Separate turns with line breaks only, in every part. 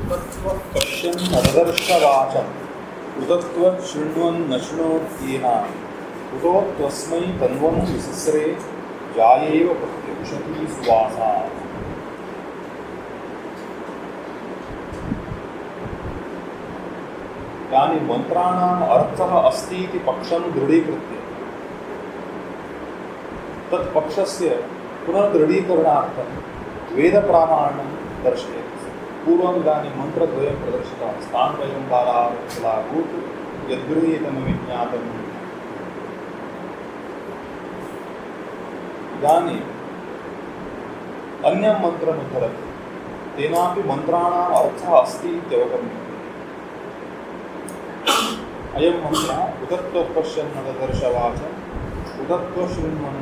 उदत्व पश्यन् नदर्शवाचम् उदत्व शृण्वन् न शृणोत्येन उदो त्वस्मै तन्वं विसस्रे जायेव प्रत्युषति सुवासा। यानी मंत्राणाम् अर्थः अस्ति इति पक्षं दृढीकृत्य तत्पक्षस्य पुनर्दृढीकरणार्थं वेदप्रामाण्यं दर्शयति। पूर्वम् इदानीं मन्त्रद्वयं प्रदर्शितः स्थानद्वयं बालाभूत् यद्गृहीतमविज्ञातम्। इदानीम् अन्यं मन्त्रम् उद्धरति, तेनापि मन्त्राणाम् अर्थः अस्ति इत्यवगम्यते। अयं मन्त्रः उदत्व पश्यन् नदर्शवाचम् उदत्व शृण्वन्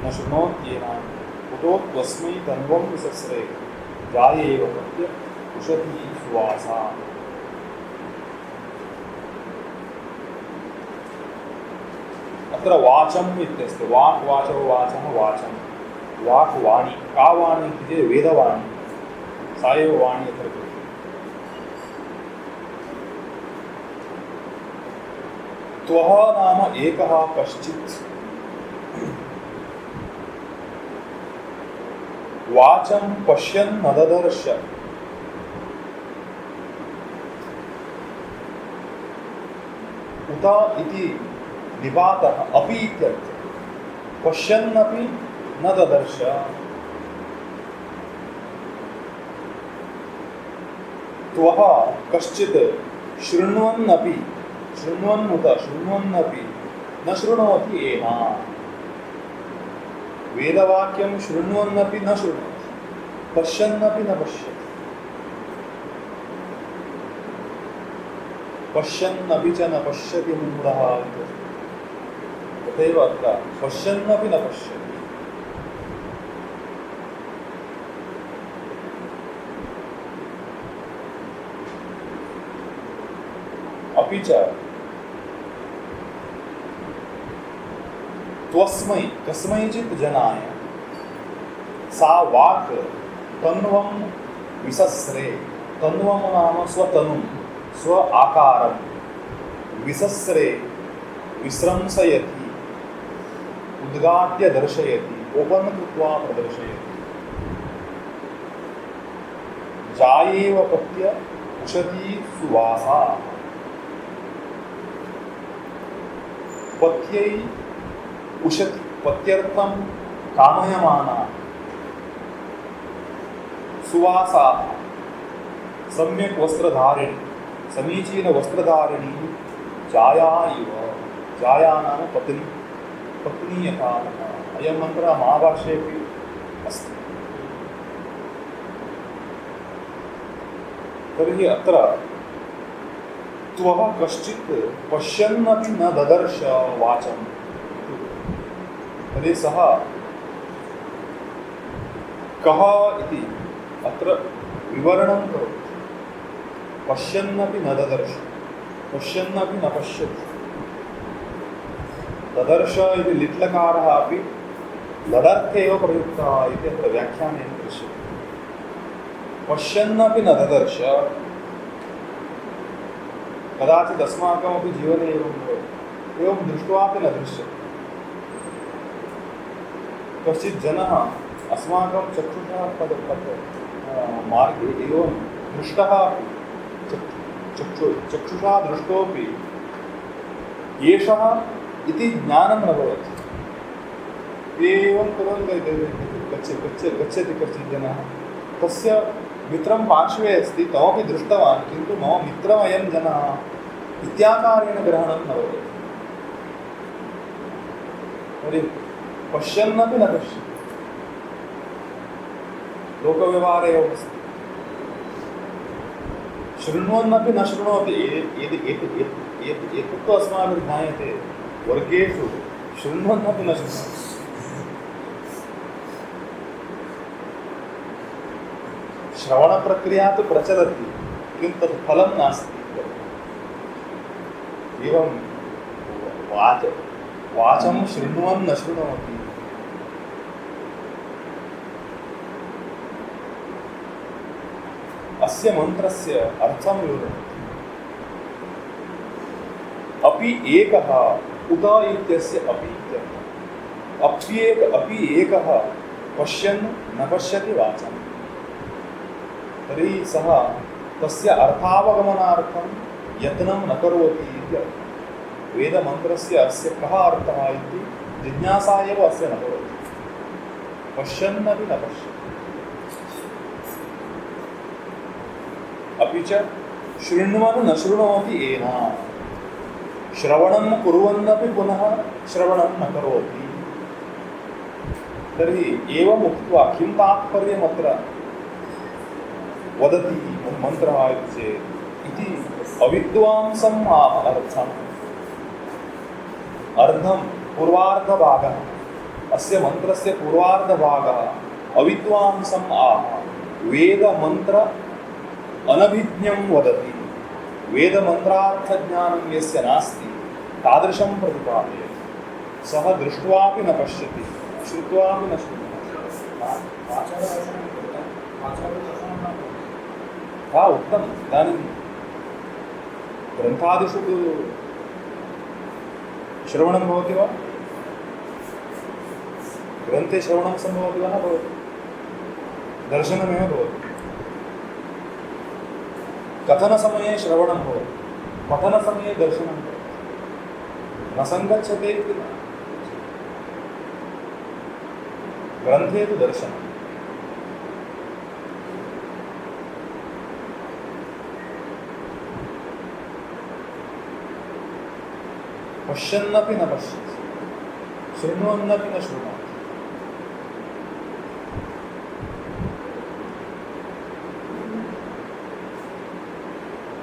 न शृणोत्येन उदो त्वस्मै तन्वं विसस्रे जायेव प्रत्युषति सुवासा। अत्र वाचम् इत्यस्ति। वाक् वाचो वाचः वाचम्। वाक् वाणी। का वाणी इति चेत् वेदवाणी, सा एव वाणी अत्र भवति। त्वः नाम एकः कश्चित् वाचं पश्यन् न ददर्श। उत इति निपातः अपि इत्यर्थः। पश्यन्नपि न ददर्श। त्वः कश्चित् शृण्वन्नपि शृण्वन्नुत शृण्वन्नपि न शृणोति एव। वेदवाक्यं शृण्वन्नपि न शृणोति, पश्यन्नपि न पश्यति। पश्यन्नपि च न पश्यति मूढः। तथैव अत्र पश्यन्नपि न पश्यति। अपि च त्वस्मै कस्मैचित् जनाय सा वाक् तन्वं विसस्रे। तन्वं नाम स्वतनुं स्व आकारं विसस्रे विस्रंसयति, उद्घाट्य दर्शयति, ओपन् कृत्वा प्रदर्शयति। जायेव प्रत्य उषति सुवासा। पत्यै उषति पत्यर्थं कामयमाना सुवासा सम्यक् वस्त्रधारिणी समीचीन वस्त्रधारिणी जाया इव। जाया नाम पत्नी। पत्नी यथा। अयं मन्त्रः महाभाष्येऽपि अस्ति। तर्हि अत्र त्वः कश्चित् पश्यन्नपि न ददर्श वाचम्। तर्हि सः कः इति अत्र विवरणं करोति। पश्यन्नपि न ददर्श, पश्यन्नपि न पश्यति। ददर्श इति लिट्लकारः अपि लडर्थे एव प्रयुक्तः इति अत्र व्याख्यानेन दृश्यते। पश्यन्नपि न ददर्श। कदाचित् अस्माकमपि जीवने एवं भवति। एवं दृष्ट्वापि न दृश्यते। कश्चित् जनः अस्माकं चक्षुषः मार्गे एवं दृष्टः अपि चक्षुषा दृष्टोपि एषः इति ज्ञानं न भवति। एवं कुर्वन् गच्छति कश्चित् जनः, तस्य मित्रं पार्श्वे अस्ति, तमपि दृष्टवान्, किन्तु मम मित्रमयं जनः इत्याकारेण ग्रहणं न भवति। तर्हि पश्यन्नपि न पश्यति। लोकव्यवहारे एवम् अस्ति। शृण्वन्नपि न शृणोति। एतत्तु अस्माभिः ज्ञायते। वर्गेषु शृण्वन्नपि न शृणोति। श्रवणप्रक्रिया तु प्रचलति, किन्तु तत् फलं नास्ति। एवं वाचं शृण्वन् न शृणोति। अस्य मंत्रस्य अर्थं विवृणोति। अपि एकः उत इत्यस्य अपि इत्यर्थः। अपि एकः पश्यन् न पश्यति वाचम्। तर्हि सः तस्य अर्थावगमनार्थं यत्नं न करोति इत्यर्थः। वेदमन्त्रस्य अस्य कः अर्थः इति जिज्ञासा एव अस्य न करोति। पश्यन्नपि न पश्यति। अपि च शृण्वन् न शृणोति एना। श्रवणं कुर्वन्नपि पुनः श्रवणं न करोति। तर्हि एवम् उक्त्वा किं तात्पर्यमत्र वदति मन्त्रः इति अविद्वांसम् अर्थम्। अर्धं पूर्वार्धभागः, अस्य मन्त्रस्य पूर्वार्धभागः अविद्वांसम् आह। वेदमन्त्र अनभिज्ञं वदति। वेदमन्त्रार्थज्ञानं यस्य नास्ति तादृशं प्रतिपादयति। सः दृष्ट्वापि न पश्यति, श्रुत्वापि न शृणोति। हा उक्तम्। इदानीं ग्रन्थादिषु तु श्रवणं भवति वा? ग्रन्थे श्रवणं सम्भवति वा न भवति? दर्शनमेव भवति। कथनसमये श्रवणं भवति, पठनसमये दर्शनं भवति। न सङ्गच्छते इति न। ग्रन्थे तु दर्शनं। पश्यन्नपि न पश्यति, शृण्वन्नपि न शृणोति।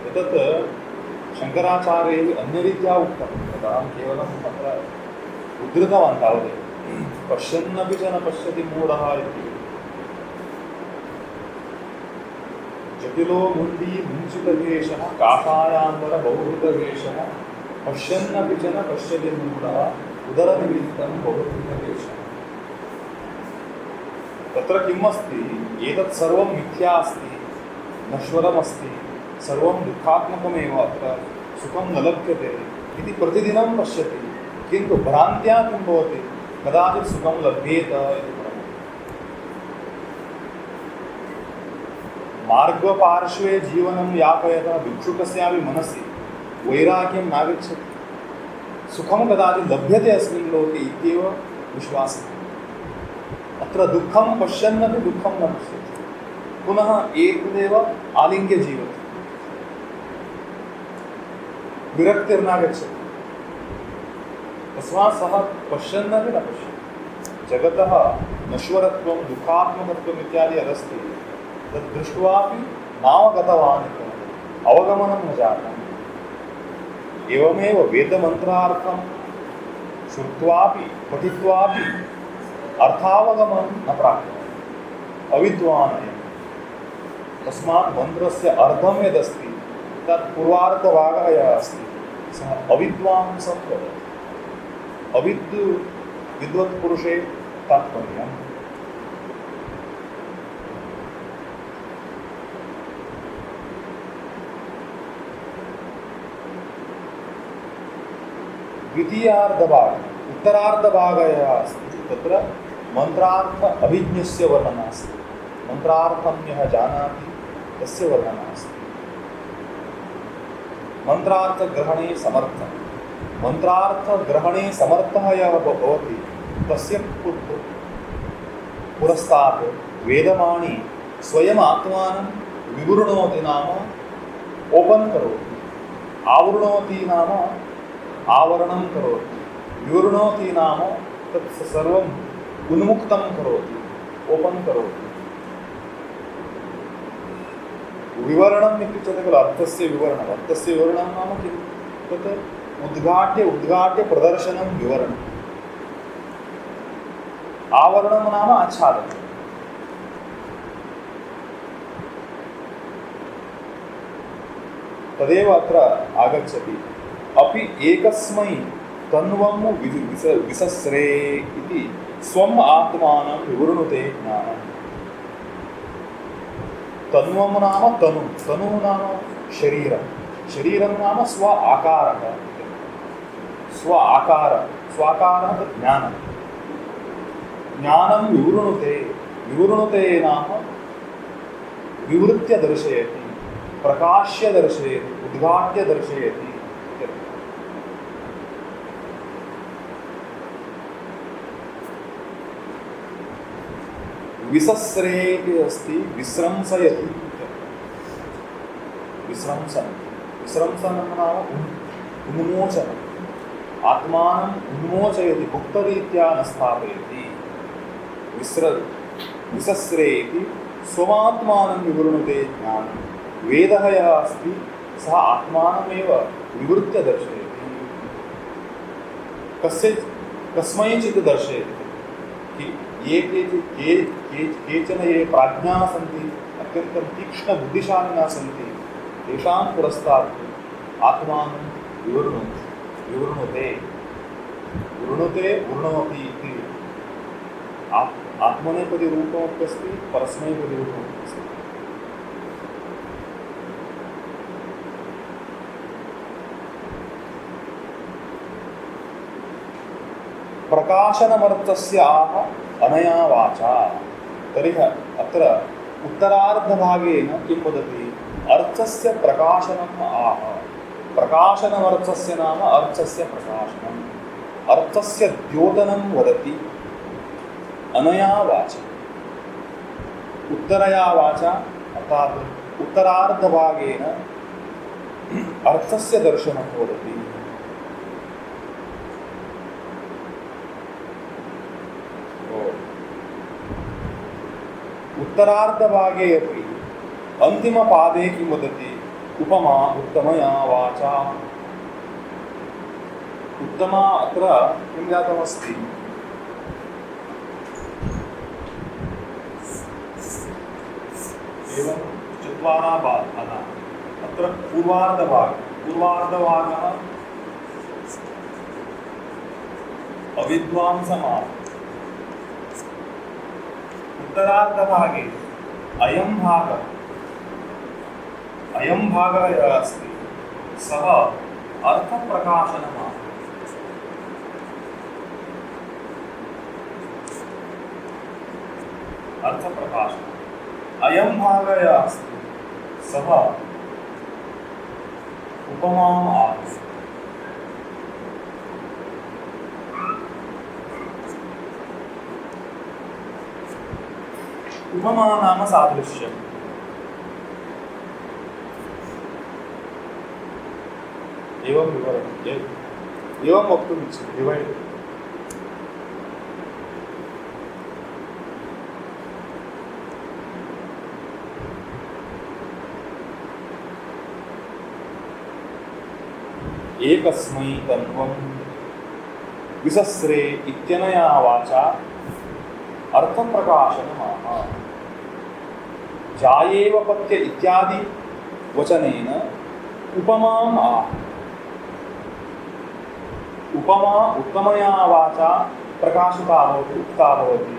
एतत् शङ्कराचार्यैः अन्यरीत्या उक्तं। तदा अहं केवलम् अत्र उद्धृतवान् तावदेव। पश्यन्नपि च न पश्यति मूढः इति। जटिलो मुण्डी मुञ्चितवेषः काषायाम्बर बहुहृतवेषः पश्यन्नपि च न पश्यति मूढः उदरनिमित्तं बहुहृतवेषः। तत्र किम् अस्ति? एतत् सर्वं मिथ्या अस्ति, नश्वरमस्ति, सर्वं दुःखात्मकमेव, अत्र सुखं न लभ्यते इति प्रतिदिनं पश्यति। किन्तु भ्रान्त्या किं भवति? कदाचित् सुखं लभ्येत इति भ्रमः। मार्गपार्श्वे जीवनं यापयतः भिक्षुकस्यापि मनसि वैराग्यं नागच्छति। सुखं कदाचित् लभ्यते अस्मिन् लोके इत्येव विश्वासः। अत्र दुःखं पश्यन्नपि दुःखं न पश्यति, पुनः एतदेव आलिङ्ग्य जीवति, विरक्तिर्नागच्छति। तस्मात् सः पश्यन्नपि न पश्यति। जगतः नश्वरत्वं दुःखात्मकत्वम् इत्यादि यदस्ति तद् दृष्ट्वापि नावगतवान् इति अवगमनं न जातम्। एवमेव वेदमन्त्रार्थं श्रुत्वापि पठित्वापि अर्थावगमनं न प्राप्तं अविद्वान् एव। तस्मात् मन्त्रस्य अर्थं यदस्ति तत् पूर्वार्धभागः यः अस्ति सः अविद्वांसं वदति। विद्वत्पुरुषे तात्पर्यम्। द्वितीयार्धभागः उत्तरार्धभागः यः अस्ति तत्र मन्त्रार्थ अभिज्ञस्य वर्णना अस्ति। मन्त्रार्थं यः जानाति तस्य वर्णना अस्ति। मन्त्रार्थग्रहणे समर्थः। मन्त्रार्थग्रहणे समर्थः यः भवति तस्य पुरस्तात् वेदवाणी स्वयम् आत्मानं विवृणोति नाम ओपन् करोति। आवृणोति नाम आवरणं करोति। विवृणोति नाम तत् सर्वम् उन्मुक्तं करोति, ओपन् करोति। विवरणम् इत्युच्यते खलु अर्थस्य विवरणम्। अर्थस्य विवरणं नाम किं? तत् उद्घाट्य प्रदर्शनं विवरणम्। आवरणं नाम आच्छादनं। तदेव अत्र आगच्छति। अपि एकस्मै तन्वं विसस्रे इति स्वम् आत्मानं विवृणुते ज्ञानम्। तन्वं नाम तनु, तनु नाम शरीरं, शरीरं नाम स्व आकारः, स्व आकार, स्वाकारः ज्ञानं, ज्ञानं विवृणुते, विवृणुते नाम विवृत्य दर्शयति, प्रकाश्य दर्शयति, उद्घाट्य दर्शयति। विसस्रेति अस्ति विस्रंसयति, विस्रंसन, विस्रंसन नाम उन्मोचन, आत्मानं उन्मोचयति, गुप्तरीत्या न स्थापयति। विसस्रेति स्वमात्मानं विवृणुते ज्ञानं, वेदः यः अस्ति सः आत्मानमेव विवृत्य दर्शयति, कस्मैचित् दर्शयति। ये केचन ये प्राज्ञाः सन्ति, अत्यन्तं तीक्ष्णबुद्धिशालिनः सन्ति, तेषां पुरस्तात् आत्मानं विवृणुते, विवृणुते विवृणोति इति। आत्मनेपदी रूपमपि अस्ति, परस्मैपदी रूपमपि अस्ति। प्रकाशनमर्थस्य आह अनया वाचा। तर्हि अत्र उत्तरार्धभागेन किं वदति? अर्थस्य प्रकाशनम् आह। प्रकाशनमर्थस्य नाम अर्थस्य प्रकाशनम्, अर्थस्य द्योतनं वदति अनया वाचा, उत्तरया वाचा, अर्थात् उत्तरार्धभागेन अर्थस्य दर्शनं वदति। उत्तरार्धभागे अपि अन्तिमपादे किं वदति? उपमा उत्तमया वाचा। उत्तमा अत्र किं जातमस्ति? एवं चत्वारः भागाः। अत्र पूर्वार्धभागः अविद्वांसमाह। उत्तरार्धभागे अयं भागः यः अस्ति सः अर्थप्रकाशनमाह। अर्थप्रकाशनम्। अयं भागः यः अस्ति सः उपमाम् आह। उपमा नाम सादृश्यम्। एवं विवरणम्, एवं वक्तुम् इच्छति। डिवैड एकस्मै तन्वं विसस्रे इत्यनया वाचा अर्थप्रकाशनमाह। जायेव पत्य इत्यादि वचनेन उपमाम् आह। उपमा उत्तमया वाचा प्रकाशिता भवति, उक्ता भवति।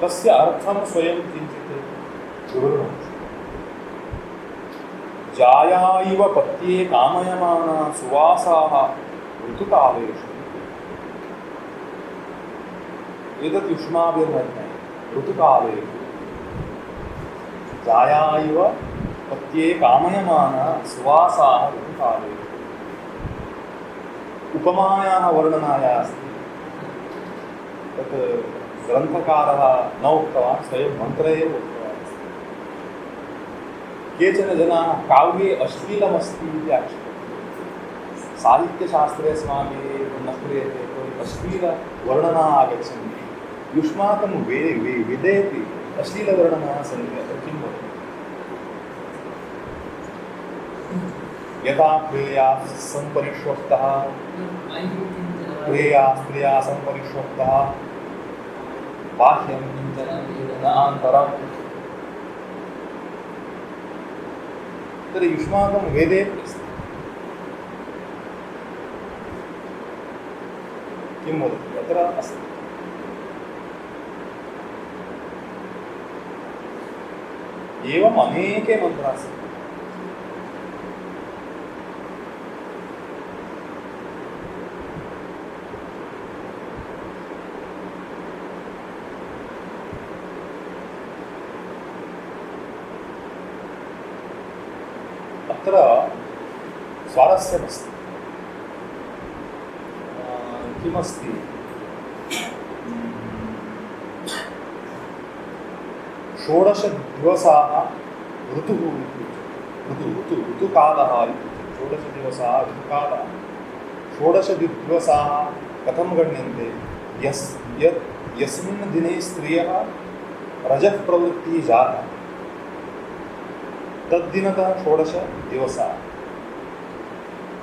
तस्य अर्थं स्वयं किञ्चित् विवृणोति। जाया इव पत्ये कामयमाना सुवासाः ऋतुकालेषु। एतत् युष्माभिर्मन्ये ऋतुकालेषु। जाया इव पत्ये कामयमाना सुवासाः ऋतुकालेषु। उपमायाः वर्णनाय अस्ति। तत् ग्रन्थकारः न उक्तवान्, स्वयं मन्त्रे एव उक्तवान् अस्ति। केचन जनाः काव्ये अश्लीलमस्ति इति आक्षेपन्ते। साहित्यशास्त्रे अस्माभिः न क्रियते, अश्लीलवर्णनाः आगच्छन्ति। युष्माकं वेदेपि अश्लीलवर्णनाः सन्ति। अत्र किं भवति? यथा प्रेया सम्परिष्वक्तः, प्रेया स्त्रिया सम्परिष्वक्तः, बाह्यं न आन्तरम्। तर्हि युष्माकं वेदे अस्ति। किं वदति अत्र अस्ति। एवम् अनेके मन्त्राः सन्ति। अत्र स्वारस्यमस्ति। किमस्ति? षोडशदिवसाः ऋतुः ऋतुकालः इत्युच्यते। षोडशदिवसाः ऋतुकालः। षोडशदिवसाः कथं गण्यन्ते? यस्मिन् दिने स्त्रियः रजः प्रवृत्तिः जाता तद्दिनतः षोडशदिवसाः।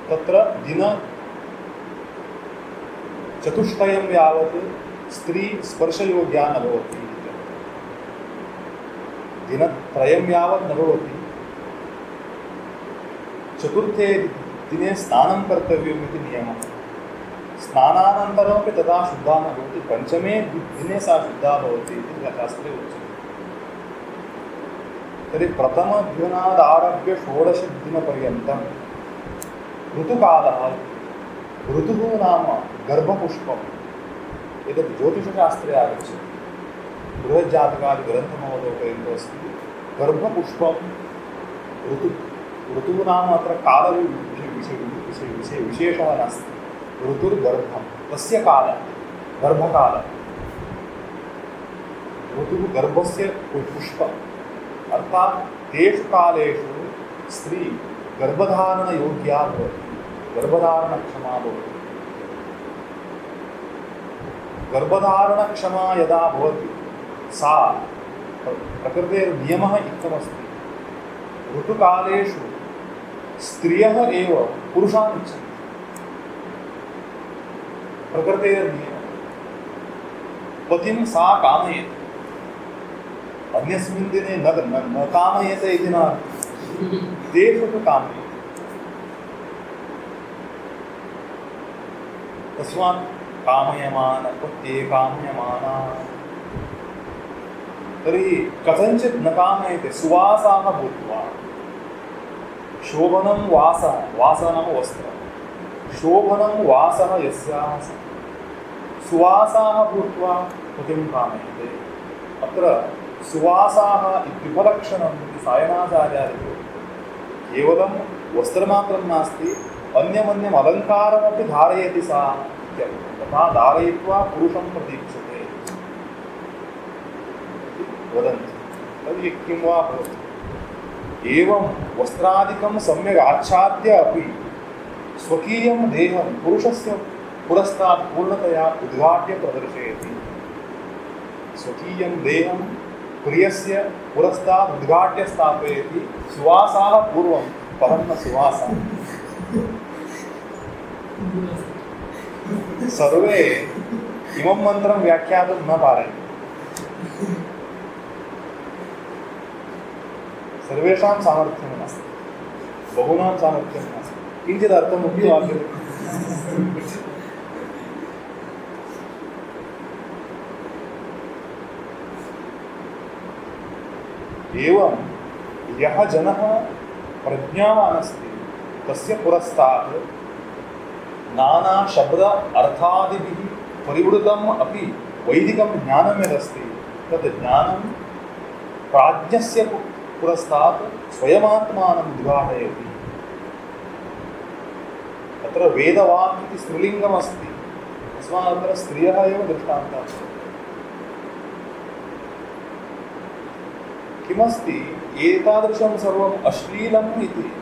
तत्र दिनचतुष्टयं यावत् स्त्री स्पर्शयोग्या न भवति। दिनत्रयं यावत् न भवति। चतुर्थे दिने स्नानं कर्तव्यम् इति नियमः। स्नानानन्तरमपि तथा शुद्धा न भवति। पञ्चमे दिने सा शुद्धा भवति इति शास्त्रे उच्यते। तर्हि प्रथमदिनादारभ्य षोडशदिनपर्यन्तं ऋतुकालः। ऋतुः नाम गर्भपुष्पम्। एतत् ज्योतिषशास्त्रे आगच्छति। बृहज्जातकादिग्रन्थमवलोकयन्तु अस्ति। गर्भपुष्पं ऋतुः नाम अत्र कालविशेषः नास्ति। ऋतुर्गर्भं तस्य कालः गर्भकालः। ऋतुः गर्भस्य पुष्पम् अर्थात् तेषु कालेषु स्त्री गर्भधारणयोग्या भवति, गर्भधारणक्षमा भवति। गर्भधारणक्षमा यदा भवति सा प्रकृतेर्नियमः इत्थमस्ति। ऋतुकालेषु स्त्रियः एव पुरुषान् इच्छन्ति। प्रकृतेर्नियमः। पतिं सा कामयेत्। अन्यस्मिन् दिने न कामयेते इति न, तेषु तु कामयेत्। तस्मात् कामयमान प्रत्येकामयमाना। तर्हि कथञ्चित् न कामयते सुवासाः भूत्वा। शोभनं वासः, वासः नाम वस्त्रं। शोभनं वासः यस्याः सुवासाः भूत्वा पतिं कामयते। अत्र सुवासाः इत्युपलक्षणम् इति सायणाचार्यादिषु केवलं वस्त्रमात्रं नास्ति, अन्यमन्यम् अलङ्कारमपि धारयति सा इत्यर्थः। तथा धारयित्वा पुरुषं प्रतीक्षते वदन्ति। तर्हि किं वा भवति? एवं वस्त्रादिकं सम्यक् आच्छाद्य अपि स्वकीयं देहं पुरुषस्य पुरस्तात् पूर्णतया उद्घाट्य प्रदर्शयति। स्वकीयं देहं प्रियस्य पुरस्तात् उद्घाट्य स्थापयति। सुवासाः पूर्वं परन्न सुवासाः। सर्वे इमं मन्त्रं व्याख्यातुं न पारयन्ति। सर्वेषां सामर्थ्यं नास्ति, बहूनां सामर्थ्यं नास्ति। किञ्चित् अर्थम् उक्त्वा एवं यः जनः प्रज्ञावान् अस्ति तस्य पुरस्तात् नाना शब्द अर्थादिभिः परिवृतम् अपि वैदिकं ज्ञानं यदस्ति तद् ज्ञानं प्राज्ञस्य पुरस्तात् स्वयमात्मानं उद्घाटयति। अत्र वेदवाक् इति स्त्रीलिङ्गमस्ति, तस्मात् अत्र स्त्रियः एव दृष्टान्तः। किमस्ति? एतादृशं सर्वम् अश्लीलम् इति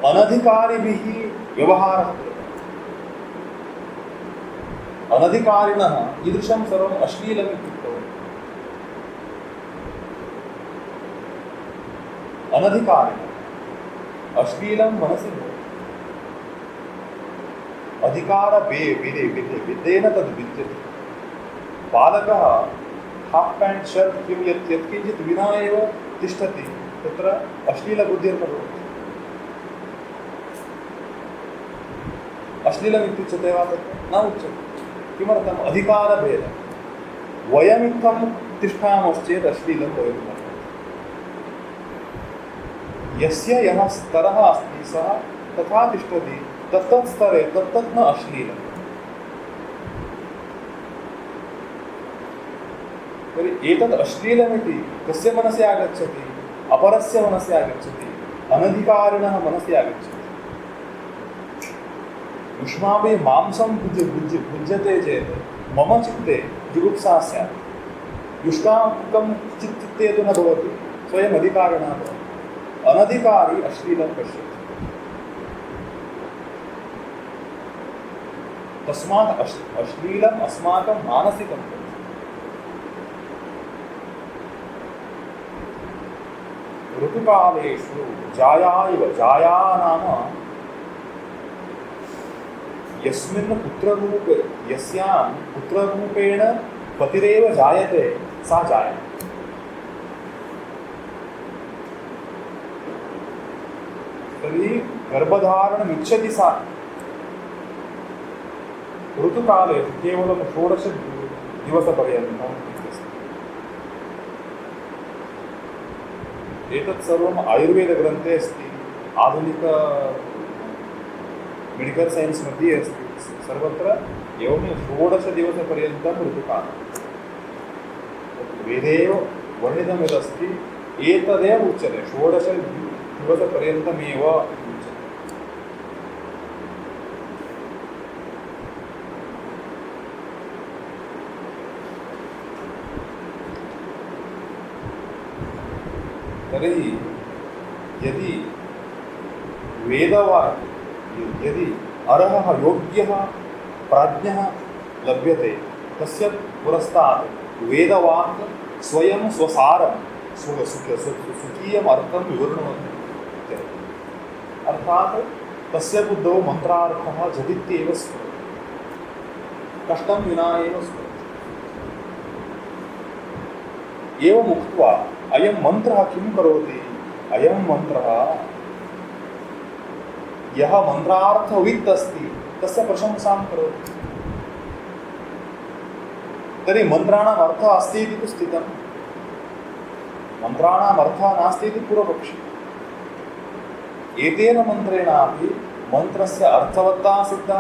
अनधिकारिभिः व्यवहारः कृतः। अनधिकारिणः ईदृशं सर्वम् अश्लीलम् इत्युक्तवन्तः। अनधिकारिणः अश्लीलं मनसि भवति। अधिकारविदेन तद् विद्यते। बालकः हाफ् पेण्ट् शर्ट् किं यत्किञ्चित् विना एव तिष्ठति तत्र अश्लीलबुद्धिर्न भवति। अश्लीलम् इत्युच्यते वा तत्र? न उच्यते। किमर्थम् अधिकारभेदः वयमित्थं तिष्ठामश्चेत् अश्लीलं भवितुम् यस्य यः स्तरः अस्ति सः तथा तिष्ठति तत्तत् स्तरे तत्तत् न अश्लीलम् तर्हि एतत् अश्लीलमिति कस्य मनसि आगच्छति अपरस्य मनसि आगच्छति अनधिकारिणः मनसि आगच्छति युष्माभिः मांसं भुज्यते चेत् मम चित्ते जुगुप्सा स्यात् युष्माकं चित्ते तु न भवति स्वयम् अधिकारिणः भवति अनधिकारी अश्लीलं पश्यति तस्मात् अश्लीलम् अस्माकं मानसिकं भवति ऋतुकालेषु जाया इव जाया नाम यस्मिन् यस्यां पुत्ररूपेण पतिरेव जायते सा जाया तर्हि गर्भधारणमिच्छति सा ऋतुकाले केवलं 16 दिवसपर्यन्तम् एतत् सर्वम् आयुर्वेदग्रन्थे अस्ति आधुनिक मेडिकल सैन्स् मध्ये अस्ति सर्वत्र एवमेव 16 दिवसपर्यन्तं ऋतुकालः वेदे एव वर्णितं यदस्ति एतदेव उच्यते 16 दिवसपर्यन्तमेव उच्यते तर्हि यदि यदि अर्हः योग्यः प्राज्ञः लभ्यते तस्य पुरस्तात् वेदवाक् स्वयं स्वसारं स्वकीयम् अर्थं विवृणोति अर्थात् तस्य बुद्धौ मन्त्रार्थः झटित्येव स्फुरति कष्टं विना एव स्फुरति एवमुक्त्वा अयं मन्त्रः किं करोति अयं मन्त्रः यः मन्त्रार्थवित् अस्ति तस्य प्रशंसां करोति तर्हि मन्त्राणाम् अर्थः अस्ति इति तु स्थितं मन्त्राणाम् अर्थः नास्ति इति पूर्वपक्षी एतेन मन्त्रेणापि मन्त्रस्य अर्थवत्ता सिद्धा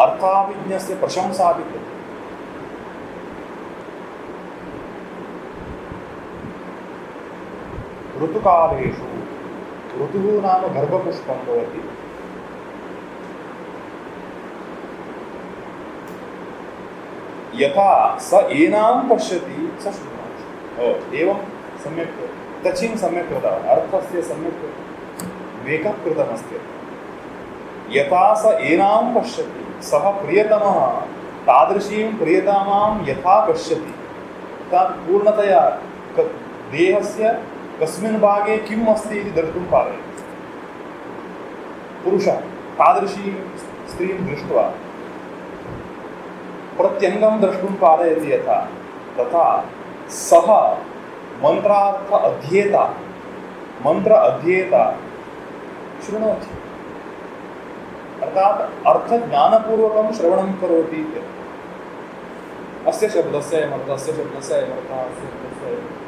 अर्थाभिज्ञस्य प्रशंसा अपि कृता ऋतुकालेषु ऋतुः नाम गर्भपुष्पं भवति यथा स एनां पश्यति स शृणोति एवं सम्यक् तचिं सम्यक् कृतवान् अर्थस्य सम्यक् वेकः कृतमस्ति यथा स एनां पश्यति सः प्रियतमः तादृशीं प्रियतमां यथा पश्यति तत् पूर्णतया देहस्य कस्मिन् भागे किम् अस्ति इति द्रष्टुं पारयति पुरुषः तादृशीं स्त्रीं दृष्ट्वा प्रत्यङ्गं द्रष्टुं पारयति यथा तथा सः मंत्र अध्येता शृणोति अर्थात् अर्थज्ञानपूर्वकं श्रवणं करोति अस्य शब्दस्य अयमर्थः अस्य शब्दस्य अयमर्थः अस्य शब्दस्य अयमर्थः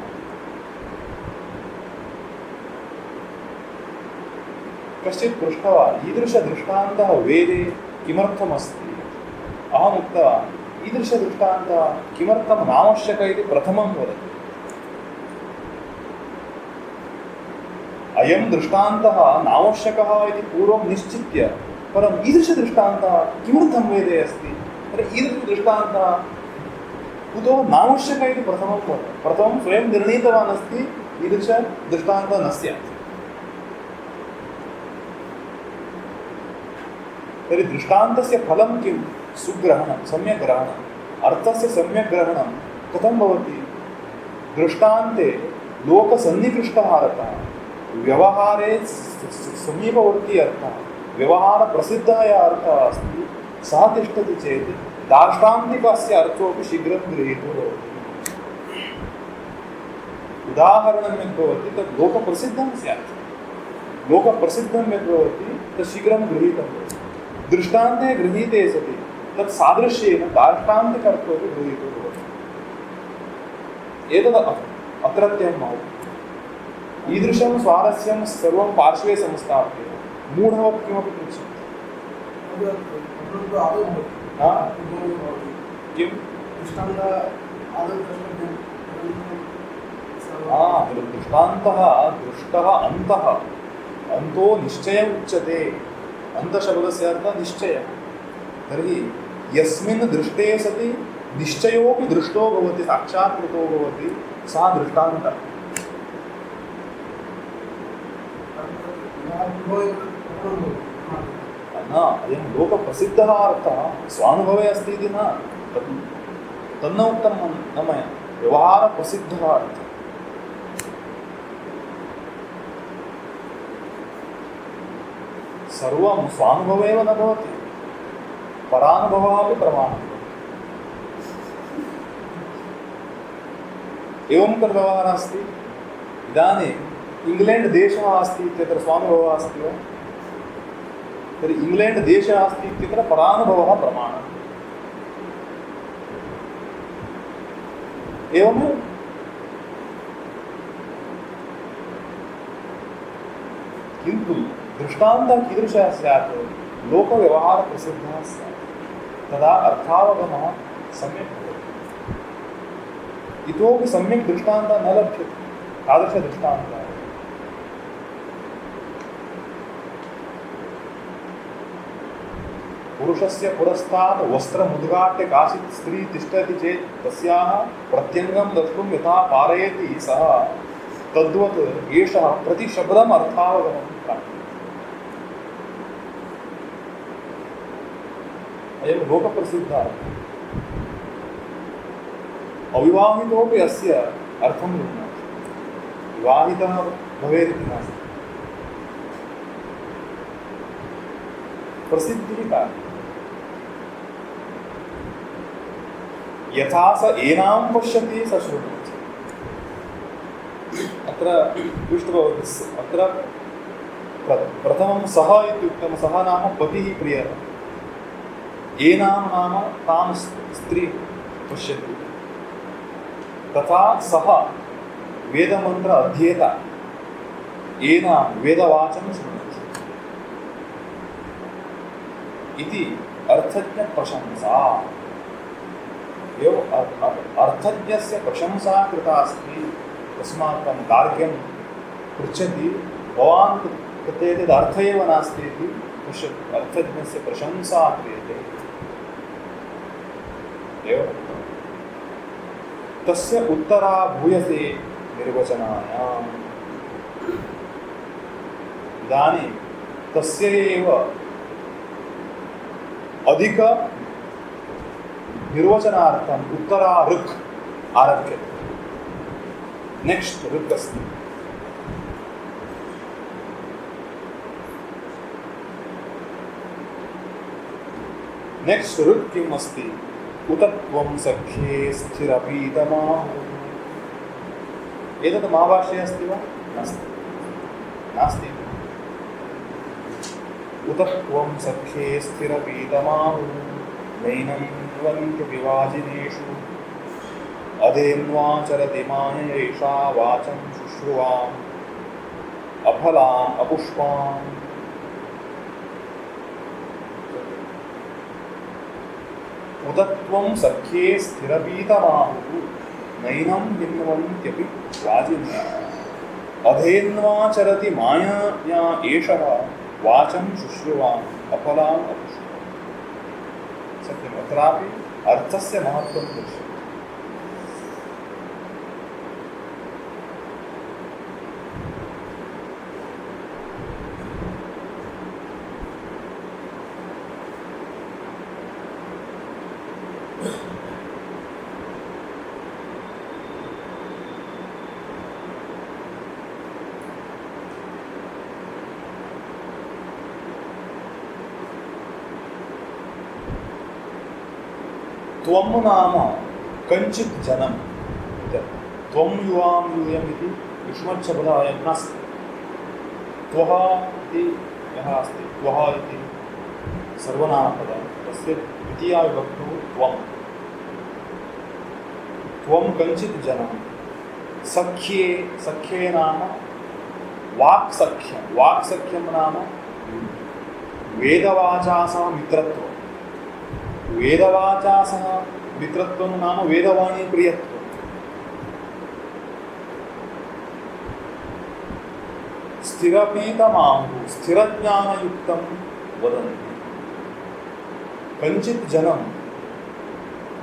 कश्चित् पृष्टवान् ईदृशदृष्टान्तः वेदे किमर्थमस्ति अहम् उक्तवान् ईदृशदृष्टान्तः किमर्थं नावश्यकः इति प्रथमं वदति अयं दृष्टान्तः नावश्यकः इति पूर्वं निश्चित्य परम् ईदृशदृष्टान्तः किमर्थं वेदे अस्ति तर्हि ईदृशदृष्टान्तः कुतो नावश्यकः इति प्रथमं वदति प्रथमं स्वयं निर्णीतवान् अस्ति ईदृशदृष्टान्तः न स्यात् तर्हि दृष्टान्तस्य फलं किं सुग्रहणं सम्यक् ग्रहणम् अर्थस्य सम्यक् ग्रहणं कथं भवति दृष्टान्ते लोकसन्निकृष्टः अर्थः व्यवहारे समीपवर्ती अर्थः व्यवहारप्रसिद्धः यः अर्थः अस्ति सः तिष्ठति चेत् दार्ष्टान्तिकस्य अर्थोपि शीघ्रं गृहीतो भवति उदाहरणं यद् भवति तत् लोकप्रसिद्धं स्यात् लोकप्रसिद्धं यद् भवति तत् शीघ्रं गृहीतं भवति दृष्टान्ते गृहीते सति तत् सादृश्येन दार्ष्टान्तिकर्तव्ये भूयितो भवति। एतद् अत्रत्यं भवति। ईदृशं स्वारस्यं सर्वं पार्श्वे संस्थाप्य मूढवत् किमपि पृच्छति। किं दृष्टान्तः दृष्टः अन्तः अन्तो निश्चयम् उच्यते। अन्तशब्दस्य अर्थः निश्चयः। तर्हि यस्मिन् दृष्टे सति निश्चयोऽपि दृष्टो भवति, साक्षात्कृतो भवति, सा दृष्टान्तः। न अयं लोकप्रसिद्धः अर्थः स्वानुभवे अस्ति इति न, तन्न उक्तं न मया। व्यवहारप्रसिद्धः अर्थः। सर्वं स्वानुभवे एव न भवति, परानुभवः अपि प्रमाणम्। एवं खलु व्यवहारः अस्ति। इदानीम् इंग्लैंड देशः अस्ति इत्यत्र स्वानुभवः अस्ति वा? तर्हि इंग्लैंड देशः अस्ति इत्यत्र परानुभवः प्रमाणम्। एवमेव किन्तु दृष्टान्तः कीदृशः स्यात्? लोकव्यवहारप्रसिद्धः स्यात्, तदा अर्थावगमः सम्यक् भवति। इतोपि सम्यक् दृष्टान्तः न लभ्यते। तादृशदृष्टान्तः पुरुषस्य पुरस्तात् वस्त्रमुद्घाट्य काचित् स्त्री तिष्ठति चेत् तस्याः प्रत्यङ्गं द्रष्टुं यथा पारयति सः, तद्वत् एषः प्रतिशब्दम् अर्थावगमनं प्राप्नोति। अयं लोकप्रसिद्धः। अविवाहितोऽपि अस्य अर्थं गृह्णाति। विवाहितः भवेदिति नास्ति। प्रसिद्धिः का? यथा स एनां पश्यति स शृणोति। अत्र दृष्टभवति। अत्र प्रथमं सः इत्युक्तं। सः नाम पतिः, प्रियः। एनां नाम तां स्त्री पश्यति। तथा सः वेदमन्त्र अध्येता एनां वेदवाचं शृणोति इति अर्थज्ञप्रशंसा। एवम् अर्थज्ञस्य प्रशंसा कृता अस्ति। अस्माकं गार्ग्यं पृच्छति, भवान् कृते तद् अर्थ एव नास्ति इति पृच्छति। अर्थज्ञस्य प्रशंसा क्रियते। एवं तस्य उत्तरा भूयसे निर्वचनायाम्। इदानीं तस्य एव अधिक निर्वचनार्थम् उत्तरा ऋक् आरभ्यते। नेक्स्ट ऋक् अस्ति। नेक्स्ट ऋक् किम् अस्ति? उत त्वं सख्ये स्थिरपीतमाहुः। एतत् महाभाष्ये अस्ति वा? नास्ति। नास्ति। उत त्वं सख्ये स्थिरपीतमाहुः नैनं त्वन्त्यभिवाजिनेषु अधेन्वाचरति मायैषा वाचं शुश्रुवाम् अफलाम् अपुष्पाम्। उत त्वं सख्ये स्थिरपीतमाहुः नैनं हिन्वन्त्यपि वाजिनेषु अधेन्वाचरति मायया एषः वाचं शुश्रुवाम् अफलाम् अपुष्पाम्। सत्यम्। अत्रापि अर्थस्य महत्त्वं दृश्यते। त्वं नाम कञ्चित् जनं। त्वं युवां यूयम् इति युष्मच्छब्दः अयं नास्ति। त्वः इति यः अस्ति, त्वः इति सर्वनामपदं तस्य द्वितीया विभक्तौ त्वं। त्वं कञ्चित् जनं सख्ये, सख्ये नाम वाक्सख्यं, वाक्सख्यं नाम वेदवाचा सह मित्रत्वं, वेदवाचा सह मित्रत्वं नाम वेदवाणी प्रियत्वं। स्थिरपीतमांगु स्थिरज्ञानयुक्तं वदन्ति। कञ्चित् जनं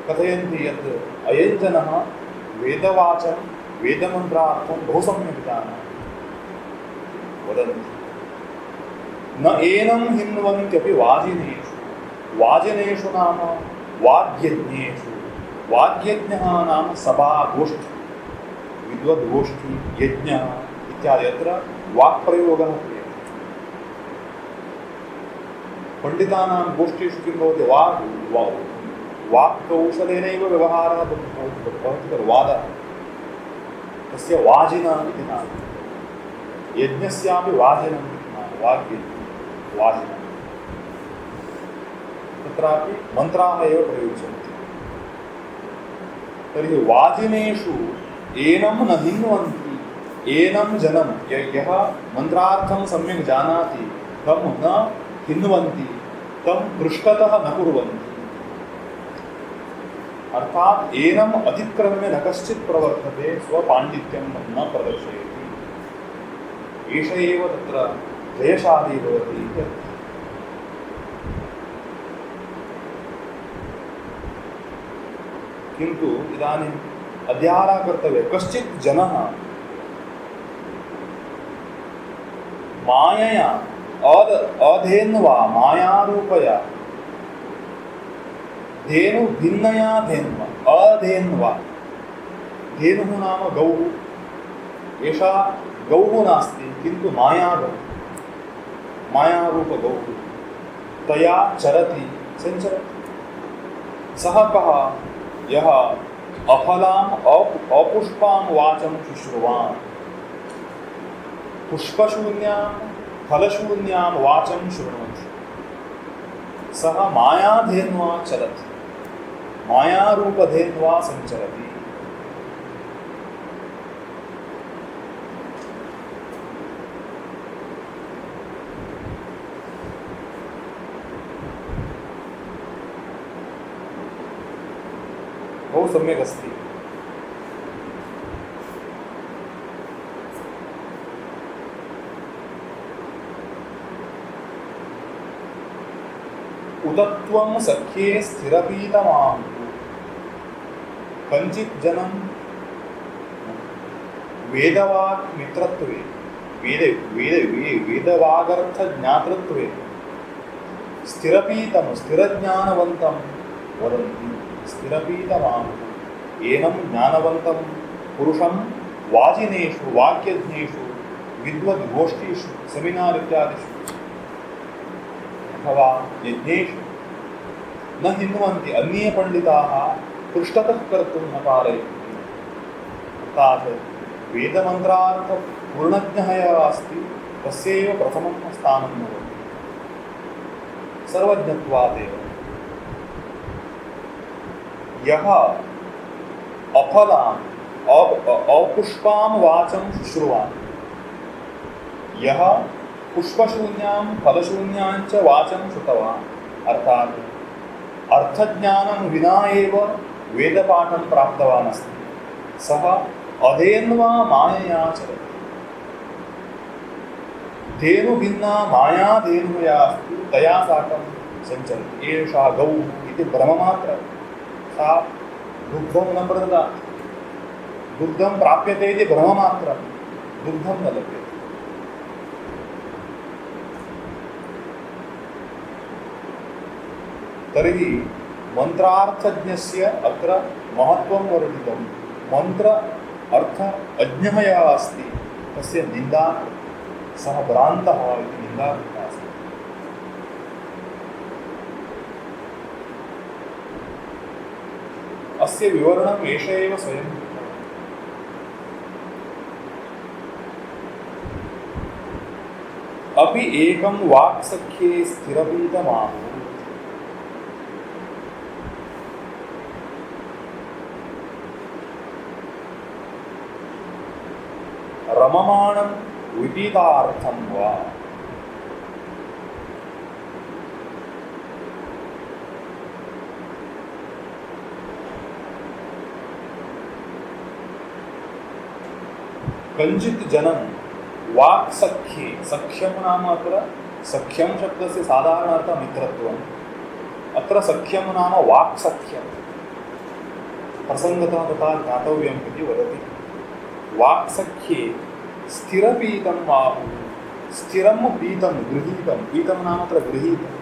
कथयन्ति यत् अयं जनः वेदवाचं वेदमन्त्रार्थं बहु सम्यक् जानाति वदन्ति। न एनं हिन्वन्त्यपि वाजिनेषु, वाजिनेषु नाम वाग्यज्ञेषु, वाग्यज्ञः नाम सभा गोष्ठी, विद्वद्गोष्ठी, यज्ञः इत्यादि अत्र वाक्प्रयोगः क्रियते। पंडितानां गोष्ठीषु किं भवति, वाक्कौशलेनैव व्यवहारः भवति खलु, वादः, तस्य वाजिनः इति नाम। यज्ञस्यापि वाजिनम् इति नाम, वाग्यज्ञः वाजिनः। तत्रापि मन्त्राः एव प्रयुज्यन्ते। तर्हि वाजिनेषु एनं न हिन्वन्ति, एनं जनं यः मन्त्रार्थं सम्यक् जानाति तं न हिन्वन्ति, तं पृष्ठतः न कुर्वन्ति। अर्थात एनम् अतिक्रम्य न कश्चित् प्रवर्तते, स्वपाण्डित्यं न प्रदर्शयति, एष एव तत्र जयशाली भवति इत्यर्थः। किन्तु इदानीम् अध्याहारः कर्तव्यः। कश्चित् जनः मायया अधेन्वा मायारूपया धेनु भिन्नया धेन्वा अधेन्वा, धेनुः नाम गौः, एषा गौः नास्ति किन्तु माया गौः, मायारूपगौः, तया चरति सञ्चरति। सः कः, यः अफलाम् अपुष्पां वाचं शुश्रुवान्, पुष्पशून्यां फलशून्यां वाचं शृणोति, सः मायाधेन्वा चलति, मायारूपधेन्वा सञ्चरति। बहु सम्यक् अस्ति। उतत्वं सख्ये स्थिरपीतमांगु, कञ्चित् जनं वेदवाक् मित्रत्वे, वेदवागर्थज्ञातृत्वे स्थिरपीतं स्थिरज्ञानवन्तं वदन्ति। स्थिरपीतमांगु, एनं ज्ञानवन्तं पुरुषं वाजिनेषु वाक्यज्ञेषु विद्वद्गोष्ठीषु सेमिनार् इत्यादिषु अथवा यज्ञेषु न हिन्वन्ति, अन्ये पंडिताः पृष्ठतः कर्तुं न पारयन्ति। अर्थात् वेदमन्त्रार्थ पूर्णज्ञः यः अस्ति तस्यैव प्रथमं स्थानं भवति, सर्वज्ञत्वादेव। यः अफलाम् अपुष्पां वाचं शुश्रुवान्, यः पुष्पशून्यां फलशून्यां च वाचं श्रुतवान्, अर्थात् अर्थज्ञानं विना एव वेदपाठं प्राप्तवान् अस्ति, सः अधेन्वा मायया चलति। धेनुभिन्ना माया धेनुः या अस्ति तया साकं सञ्चरति। एषा गौः इति भ्रममात्रः, सा दुग्धं न प्रददाति, दुग्धं प्राप्यते इति भ्रममात्रः, दुग्धं न लभ्यते। तर्हि मंत्रार्थज्ञस्य अत्र महत्त्वं वर्णितं। मंत्र अर्थ अज्ञः यः अस्ति तस्य निन्दा, सः भ्रान्तः इति निन्दा कृता अस्ति। अस्य विवरणम् एष एव स्वयं अपि एकं वाक्सख्ये स्थिरपीतमाहुः। रममाणं विपीतार्थं वा। कञ्चित् जनं वाक्सख्ये, सख्यं नाम अत्र सख्यं शब्दस्य साधारणार्थः मित्रत्वम्, अत्र सख्यं नाम वाक्सख्यं प्रसङ्गतः तथा ज्ञातव्यम् इति वदति। वाक्सख्ये स्थिरपीतं आहुः, स्थिरं पीतं गृहीतं, पीतं नाम अत्र गृहीतं,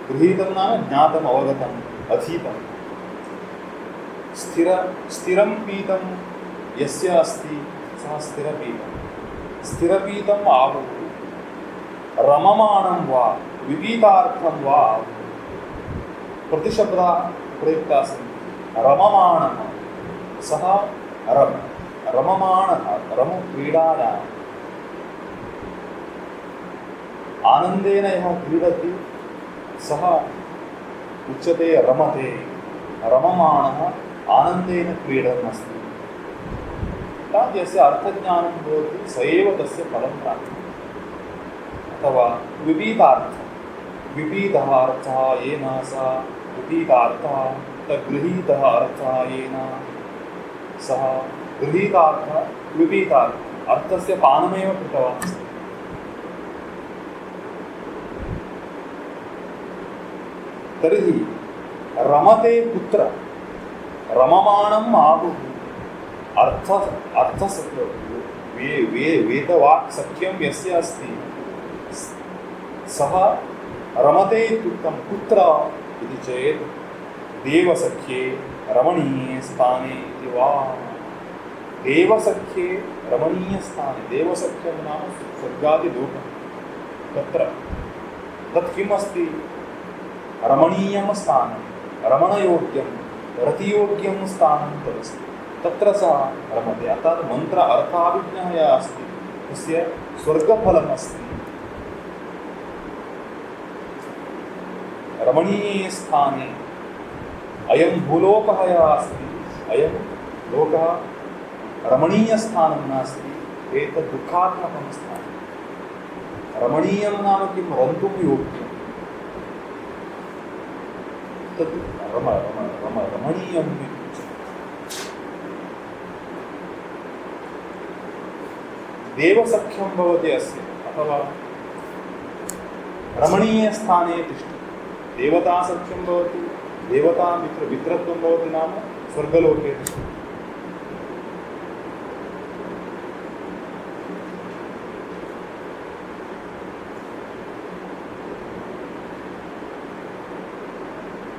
गृहीतं नाम ज्ञातम् अवगतम् अधीतं। स्थिरं पीतं यस्य अस्ति सः स्थिरपीतं, स्थिरपीतम् आहुः, रममाणं वा विपीतार्थं वा आहुः। प्रतिशब्दाः प्रयुक्ताः सन्ति। रममाणः सः रममाणः रमक्रीडायाम् आनन्देन यः क्रीडति सः उच्यते रमते। रममाणः आनन्देन क्रीडन् अस्ति। यस्य अर्थज्ञानं भवति स एव तस्य फलं प्राप्नोति। अथवा विपीतार्थः, विपीतः अर्थः येन सः विपीतार्थः, तद्गृहीतः अर्थः येन सः गृहीतार्थः विपीतार्थः, अर्थस्य पानमेव कृतवान् अस्ति। तर्हि रमते कुत्र? रममाणम् आहुः। वेदवाक् सख्यं यस्य अस्ति सः रमते इत्युक्तं कुत्र इति चेत् देवसख्ये रमणीये स्थाने इति वा। देवसख्ये रमणीयस्थाने, देवसख्यं नाम स्वर्गादिलोकं, तत्र तत् किम् अस्ति? रमणीयं स्थानं, रमणयोग्यं, रतियोग्यं स्थानं तदस्ति, तत्र सः रमते। अर्थात् मंत्र अर्थाभिज्ञः यः अस्ति तस्य स्वर्गफलम् अस्ति। रमणीये स्थाने अयं भूलोकः यः अस्ति, अयं लोकः रमणीयस्थानं नास्ति, एतत् दुःखात्मकं स्थानं। रमणीयं नाम किं? रन्तुं योग्यं, तत् रमणीयं। देवसख्यं भवति अस्य, अथवा रमणीयस्थाने तिष्ठति। देवतासख्यं भवति, देवता मित्रत्वं भवति नाम स्वर्गलोके तिष्ठति।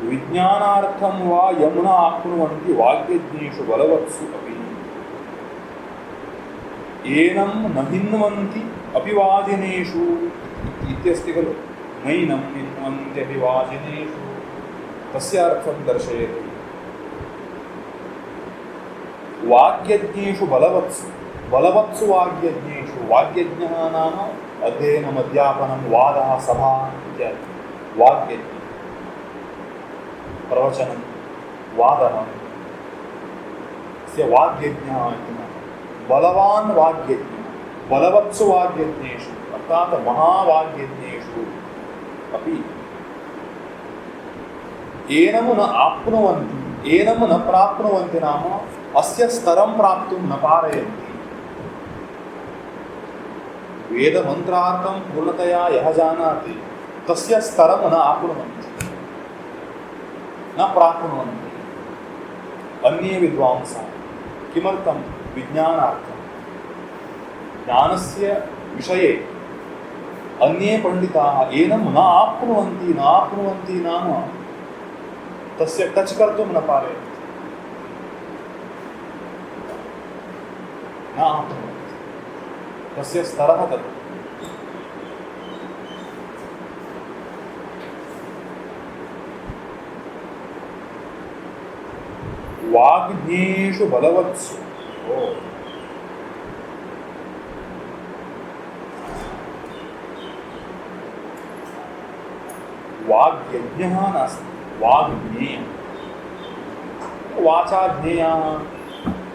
विज्ञानार्थं वा यमुना आप्नुवन्ति वाग्यज्ञेषु बलवत्सु अपि एनं न हिन्वन्ति अपिवाजिनेषु इत्यस्ति खलु। नैनं हिन्वन्ति अपिवाजिनेषु, तस्य अर्थं दर्शयति। वाग्यज्ञेषु बलवत्सु, बलवत्सु वाग्यज्ञेषु, वाग्यज्ञः नाम अध्ययनम्, अध्यापनं, वादः, सभा इत्यादि। वाग्यज्ञ प्रवचनं, वादः, तस्य वाग्यज्ञः इति नाम। बलवान् वाग्यज्ञः, बलवत्सु वाग्यज्ञेषु अर्थात् महावाग्यज्ञेषु अपि एनं न आप्नुवन्ति, एनं न प्राप्नुवन्ति नाम अस्य स्तरं प्राप्तुं न पारयन्ति। वेदमन्त्रार्थं पूर्णतया यः जानाति तस्य स्तरं न आप्नुवन्ति, न प्राप्नुवन्ति अन्ये विद्वांसः। किमर्थं? विज्ञानार्थं, ज्ञानस्य विषये अन्ये पंडिताः एनं न आप्नुवन्ति, न आप्नुवन्ति नाम तस्य टच् कर्तुं न पारयन्ति, न आप्नुवन्ति, तस्य स्तरः तत्। वाग्ज्ञेषु बलवत्सु, वाग्यज्ञः नास्ति, वाग्ज्ञेयः। वाचा ज्ञेयाः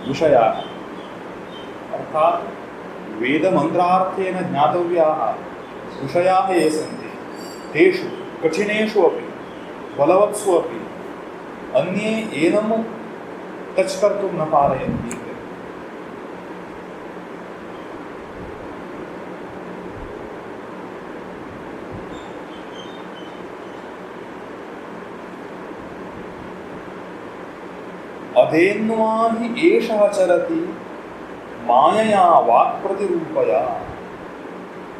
विषयाः, अर्थात् वेदमन्त्रार्थेन ज्ञातव्याः विषयाः ये सन्ति तेषु कठिनेषु अपि बलवत्सु अपि अन्ये एनं टच् कर्तुं न पारयन्ति। अधेन्वा हि एषः चरति मायया वाक्प्रतिरूपया।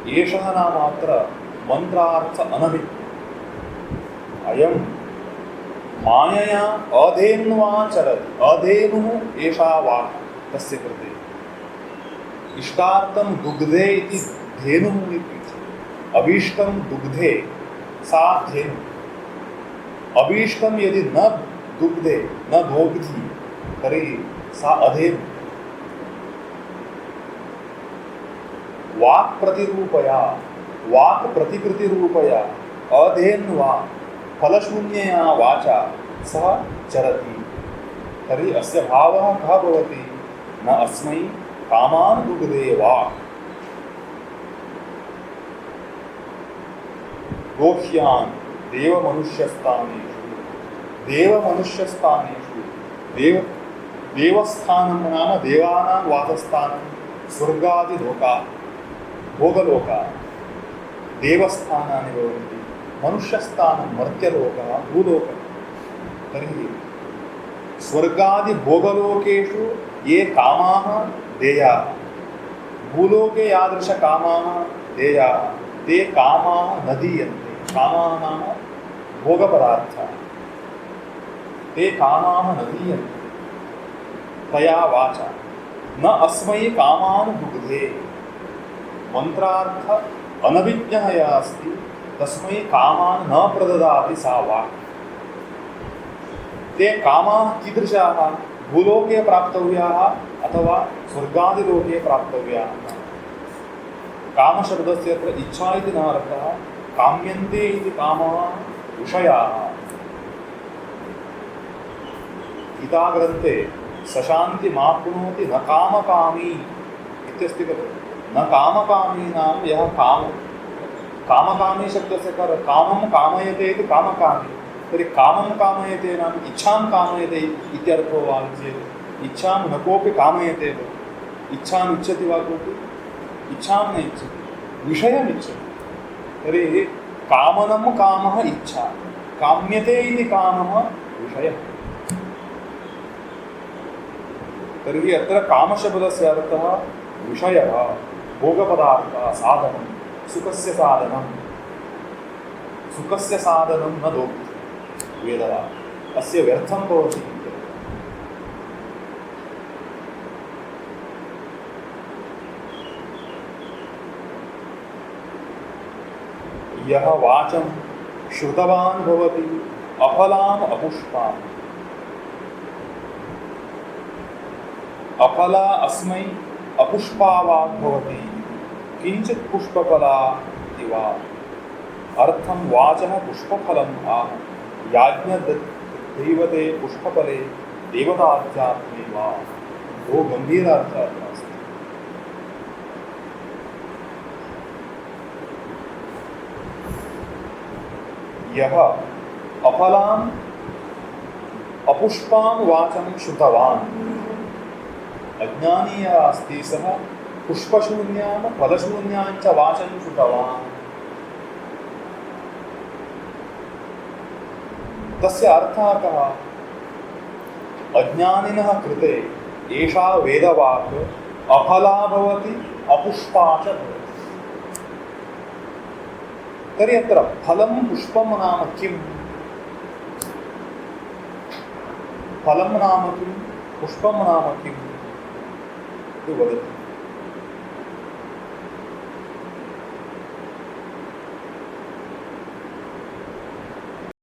एषः नाम अत्र मंत्रार्थ अनभिज्ञ। अयं मायया अधेन्वा चरति। अधेनुः एषा वाक् तस्य कृते। इष्टार्थं दुग्धे इति धेनुः इति। अभीष्टं दुग्धे सा धेनुः। अभीष्टं यदि न दुग्धे न भोगति तर्हि सा अधेनुः। वाक् प्रतिरूपया वाक् प्रतिकृतिरूपया अधेन्वा फलशून्यया वाचा सः चरति। तर्हि अस्य भावः कः भवति? न अस्मै कामान् दुग्धे वाक् गोह्यान् देवमनुष्यस्थानेषु देवस्थानं नाम देवानां वासस्थानं स्वर्गादिलोका भोगलोका देवस्थानानि भवन्ति। मनुष्यस्थानं मर्त्यलोकः भूलोकः। तर्हि स्वर्गादिभोगलोकेषु ये कामाः देयाः भूलोके यादृशकामाः देयाः ते कामाः न दीयन्ते। कामाः नाम भोगपदार्थाः। ते कामाः न दीयन्ते तया वाचा। न अस्मै कामान् दुग्धे। मंत्रार्थ अनभिज्ञः यः अस्ति तस्मै कामान् न प्रददाति सा वाक्। ते कामाः कीदृशाः? भूलोके प्राप्तव्याः अथवा स्वर्गादिलोके प्राप्तव्याः। कामशब्दस्य अत्र इच्छा इति न अर्थः। काम्यन्ते इति कामः विषयाः। गीताग्रन्थे सशान्तिमाप्नोति न कामकामी इत्यस्ति खलु। न कामकामीनां यः कामकामी शब्दस्य कामं कामयते इति कामकामी। तर्हि कामं कामयते नाम इच्छां कामयते इत्यर्थो वा चेत् इच्छां न कोऽपि कामयते वा? इच्छाम् इच्छति वा कोऽपि? इच्छां न इच्छति, विषयम् इच्छति। तर्हि कामनं कामः इच्छा, काम्यते इति कामः विषयः। तर्हि अत्र कामशब्दस्य अर्थः विषयः, भोगपदार्थः, साधनं, सुखस्य साधनं। सुखस्य साधनं न दोक्ति वेदवाक्। अस्य व्यर्थं भवति। यः वाचं श्रुतवान् भवति अफलाम् अपुष्पाम्। अफला अस्मै अपुष्पा वाक् भवति किंचित् पुष्पफला इति वा। अर्थं वाचः पुष्पफलम् आह। याज्ञदैवते पुष्पफले देवताध्यात्मे वा। बहु गम्भीरार्थः अस्ति। यः अफलाम् अपुष्पां वाचं श्रुतवान् अज्ञानी यः अस्ति सः पुष्पशून्यां फलशून्यां च वाचं श्रुतवान्। तस्य अर्थः कः? अज्ञानिनः कृते एषा वेदवाक् अफला भवति अपुष्पा च भवति। तर्हि अत्र फलं पुष्पं नाम किम्? फलं नाम किम्? पुष्पं नाम किम्? इति वदति।